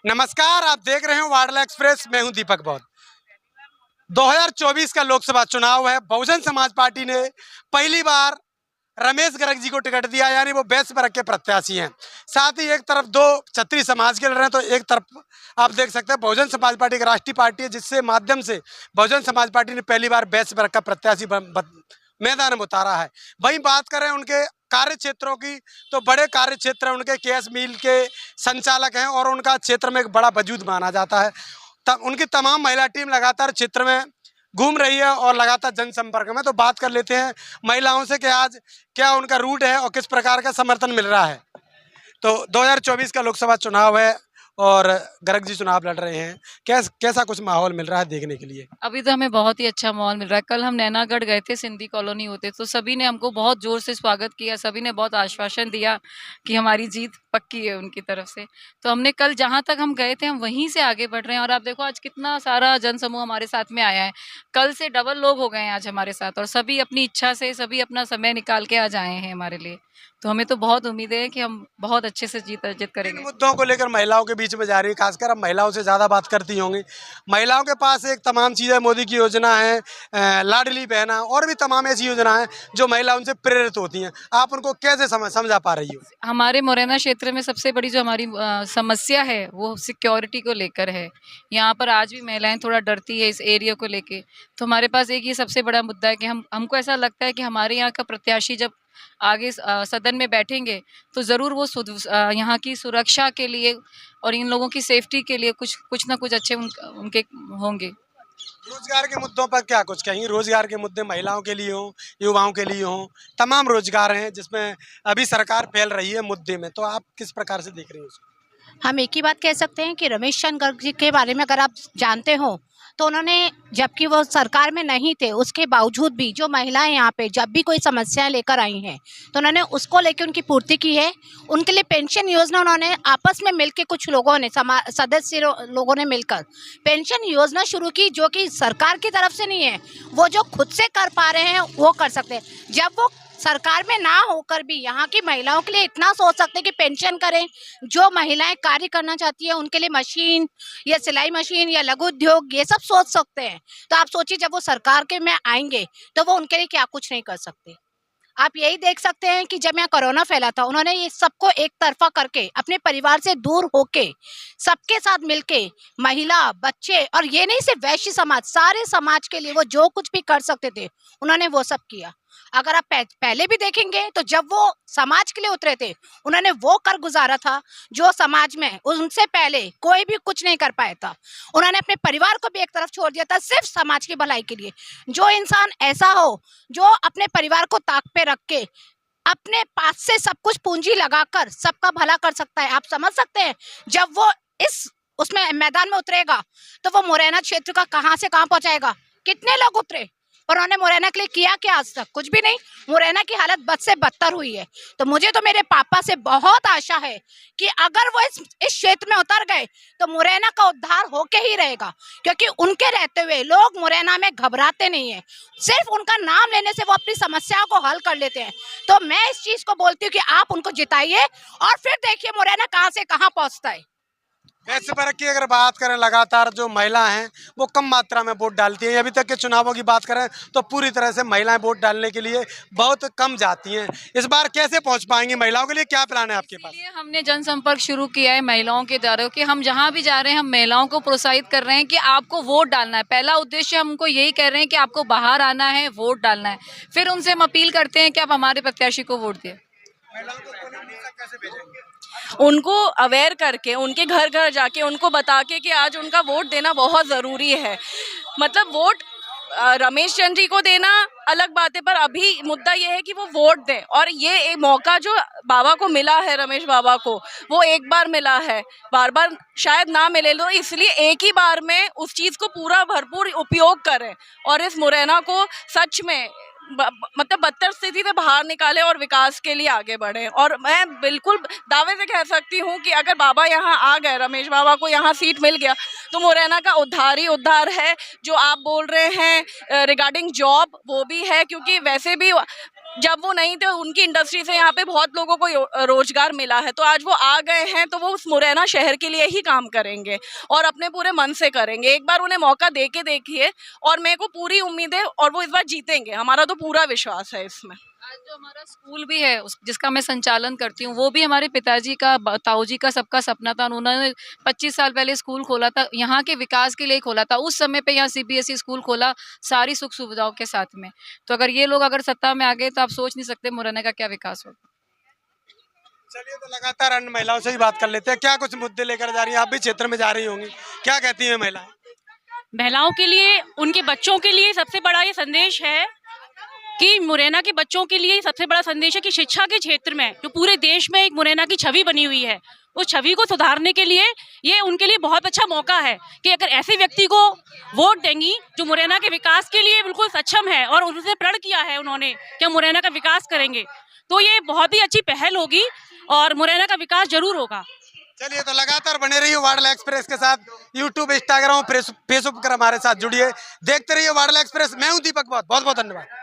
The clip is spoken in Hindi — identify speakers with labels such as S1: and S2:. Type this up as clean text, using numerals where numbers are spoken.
S1: नमस्कार, आप देख रहे हैं वाडला एक्सप्रेस। मैं हूं दीपक बौद्ध। 2024 का लोकसभा चुनाव है। बहुजन समाज पार्टी ने पहली बार रमेश गर्ग जी को टिकट दिया, यानी वो बेस वर्ग के प्रत्याशी हैं। साथ ही एक तरफ दो क्षत्रिय समाज के लड़ रहे हैं, तो एक तरफ आप देख सकते हैं बहुजन समाज पार्टी एक राष्ट्रीय पार्टी है, जिससे माध्यम से बहुजन समाज पार्टी ने पहली बार बेस वर्ग का प्रत्याशी मैदान में उतारा है। वहीं बात करें उनके कार्य क्षेत्रों की, तो बड़े कार्य क्षेत्र उनके केएस मिल के संचालक हैं और उनका क्षेत्र में एक बड़ा वजूद माना जाता है। तब उनकी तमाम महिला टीम लगातार क्षेत्र में घूम रही है और लगातार जनसंपर्क में। तो बात कर लेते हैं महिलाओं से कि आज क्या उनका रूट है और किस प्रकार का समर्थन मिल रहा है। तो 2024 का लोकसभा चुनाव है और गर्ग जी चुनाव लड़ रहे हैं। कैसा कुछ माहौल मिल रहा है देखने के लिए?
S2: अभी तो हमें बहुत ही अच्छा माहौल मिल रहा है। कल हम नैनागढ़ गए थे, सिंधी कॉलोनी होते, तो सभी ने हमको बहुत जोर से स्वागत किया। सभी ने बहुत आश्वासन दिया कि हमारी जीत पक्की है उनकी तरफ से। तो हमने कल जहां तक हम गए थे, हम वहीं से आगे बढ़ रहे हैं। और आप देखो आज कितना सारा जनसमूह हमारे साथ में आया है। कल से डबल लोग हो गए हैं आज हमारे साथ, और सभी अपनी इच्छा से, सभी अपना समय निकाल के आज आए हैं हमारे लिए। तो हमें तो बहुत उम्मीद है कि हम बहुत अच्छे से जीत अर्जित करेंगे।
S1: इन मुद्दों को लेकर महिलाओं के बीच में जा रही है, खासकर अब महिलाओं से ज़्यादा बात करती होंगी। महिलाओं के पास एक तमाम चीज़ें, मोदी की योजना है, लाडली बहना और भी तमाम ऐसी योजना है जो महिला उनसे प्रेरित होती हैं। आप उनको कैसे समझा पा रही हो?
S2: हमारे मुरैना क्षेत्र में सबसे बड़ी जो हमारी समस्या है वो सिक्योरिटी को लेकर है। यहाँ पर आज भी महिलाएं थोड़ा डरती है इस एरिया को लेके। तो हमारे पास एक ये सबसे बड़ा मुद्दा है कि हमको ऐसा लगता है कि हमारे यहाँ का प्रत्याशी जब आगे सदन में बैठेंगे तो ज़रूर वो यहाँ की सुरक्षा के लिए और इन लोगों की सेफ्टी के लिए कुछ ना कुछ अच्छे उनके होंगे।
S1: रोजगार के मुद्दों पर क्या कुछ कहेंगे? रोजगार के मुद्दे महिलाओं के लिए हों, युवाओं के लिए हों, तमाम रोजगार हैं जिसमें अभी सरकार फैल रही है मुद्दे में। तो आप किस प्रकार से देख रही हैं उसको?
S3: हम एक ही बात कह सकते हैं कि रमेश चंद्र गर्ग जी के बारे में अगर आप जानते हो तो उन्होंने, जबकि वो सरकार में नहीं थे, उसके बावजूद भी जो महिलाएं यहाँ पे जब भी कोई समस्याएं लेकर आई हैं तो उन्होंने उसको लेकर उनकी पूर्ति की है। उनके लिए पेंशन योजना उन्होंने आपस में मिलकर, कुछ लोगों ने, सदस्य लोगों ने मिलकर पेंशन योजना शुरू की, जो कि सरकार की तरफ से नहीं है, वो जो खुद से कर पा रहे हैं वो कर सकते हैं। जब वो सरकार में ना होकर भी यहाँ की महिलाओं के लिए इतना सोच सकते हैं कि पेंशन करें, जो महिलाएं कार्य करना चाहती है उनके लिए मशीन या सिलाई मशीन या लघु उद्योग ये सब सोच सकते हैं। तो आप सोचिए जब वो सरकार के में आएंगे तो वो उनके लिए क्या कुछ नहीं कर सकते। आप यही देख सकते हैं कि जब यहाँ कोरोना फैला था, उन्होंने ये सबको एक तरफा करके अपने परिवार से दूर होके सबके साथ मिलके, महिला, बच्चे, और ये नहीं सिर्फ वैश्य समाज, सारे समाज के लिए वो जो कुछ भी कर सकते थे उन्होंने वो सब किया। अगर आप पहले भी देखेंगे तो जब वो समाज के लिए उतरे थे उन्होंने वो कर गुजारा था जो समाज में उनसे पहले कोई भी कुछ नहीं कर पाया था। उन्होंने अपने परिवार को भी एक तरफ छोड़ दिया था सिर्फ समाज की भलाई के लिए। जो इंसान ऐसा हो जो अपने परिवार को ताक पे रख के अपने पास से सब कुछ पूंजी लगाकर सबका भला कर सकता है, आप समझ सकते हैं जब वो इस उसमें मैदान में उतरेगा तो वो मुरैना क्षेत्र का कहां से कहां पहुंचाएगा। कितने लोग उतरे पर उन्होंने मुरैना के लिए किया क्या? आज तक कुछ भी नहीं। मुरैना की हालत बद से बदतर हुई है। तो मुझे तो मेरे पापा से बहुत आशा है कि अगर वो इस क्षेत्र में उतर गए तो मुरैना का उद्धार होके ही रहेगा, क्योंकि उनके रहते हुए लोग मुरैना में घबराते नहीं है। सिर्फ उनका नाम लेने से वो अपनी समस्याओं को हल कर लेते हैं। तो मैं इस चीज को बोलती हूँ कि आप उनको जिताइए और फिर देखिए मुरैना कहाँ से कहाँ पहुँचता है।
S1: वैसे पर की अगर बात करें, लगातार जो महिला हैं वो कम मात्रा में वोट डालती हैं। अभी तक के चुनावों की बात करें तो पूरी तरह से महिलाएं वोट डालने के लिए बहुत कम जाती हैं। इस बार कैसे पहुंच पाएंगी? महिलाओं के लिए क्या प्लान है आपके पास?
S2: इसलिए हमने जनसंपर्क शुरू किया है महिलाओं के द्वारा, कि हम जहां भी जा रहे हैं हम महिलाओं को प्रोत्साहित कर रहे हैं कि आपको वोट डालना है। पहला उद्देश्य हमको यही कह रहे हैं कि आपको बाहर आना है, वोट डालना है। फिर उनसे हम अपील करते हैं कि आप हमारे प्रत्याशी को वोट दें।
S1: महिलाओं को पोलिंग बूथ तक कैसे भेजेंगे?
S4: उनको अवेयर करके, उनके घर घर जाके उनको बता के कि आज उनका वोट देना बहुत ज़रूरी है। मतलब वोट रमेश चंद्र जी को देना अलग बात है, पर अभी मुद्दा ये है कि वो वोट दें। और ये एक मौका जो बाबा को मिला है, रमेश बाबा को, वो एक बार मिला है, बार बार शायद ना मिले। तो इसलिए एक ही बार में उस चीज़ को पूरा भरपूर उपयोग करें और इस मुरैना को सच में मतलब बदतर स्थिति से बाहर निकाले और विकास के लिए आगे बढ़े। और मैं बिल्कुल दावे से कह सकती हूँ कि अगर बाबा यहाँ आ गए, रमेश बाबा को यहाँ सीट मिल गया, तो मुरैना का उद्धार ही उद्धार है। जो आप बोल रहे हैं रिगार्डिंग जॉब, वो भी है, क्योंकि वैसे भी जब वो नहीं थे उनकी इंडस्ट्री से यहाँ पे बहुत लोगों को रोजगार मिला है, तो आज वो आ गए हैं तो वो उस मुरैना शहर के लिए ही काम करेंगे और अपने पूरे मन से करेंगे। एक बार उन्हें मौका दे के देखिए और मेरे को पूरी उम्मीद है और वो इस बार जीतेंगे, हमारा तो पूरा विश्वास है इसमें।
S2: आज जो हमारा स्कूल भी है जिसका मैं संचालन करती हूँ, वो भी हमारे पिताजी का, ताऊजी का, सबका सपना था। उन्होंने 25 साल पहले स्कूल खोला था, यहाँ के विकास के लिए खोला था। उस समय पे यहाँ CBSE स्कूल खोला, सारी सुख सुविधाओं के साथ में। तो अगर ये लोग अगर सत्ता में आ गए तो आप सोच नहीं सकते मुरैना का क्या विकास होगा।
S1: चलिए, तो लगातार अन्य महिलाओं से ही बात कर लेते हैं। क्या कुछ मुद्दे लेकर जा रही हैं? आप भी क्षेत्र में जा रही होंगी, क्या कहती हैं महिलाएं?
S5: महिलाओं के लिए, उनके बच्चों के लिए सबसे बड़ा ये संदेश है कि मुरैना के बच्चों के लिए सबसे बड़ा संदेश है कि शिक्षा के क्षेत्र में जो पूरे देश में एक मुरैना की छवि बनी हुई है, उस छवि को सुधारने के लिए ये उनके लिए बहुत अच्छा मौका है कि अगर ऐसे व्यक्ति को वोट देंगी जो मुरैना के विकास के लिए बिल्कुल सक्षम है और उन्होंने प्रण किया है उन्होंने कि हम मुरैना का विकास करेंगे, तो ये बहुत ही अच्छी पहल होगी और मुरैना का विकास जरूर होगा।
S1: चलिए, तो लगातार बने रहिए वाडला एक्सप्रेस के साथ। यूट्यूब, इंस्टाग्राम, फेसबुक पर हमारे साथ जुड़िए, देखते रहिए वाडला एक्सप्रेस। मैं हूं दीपक, बहुत बहुत धन्यवाद।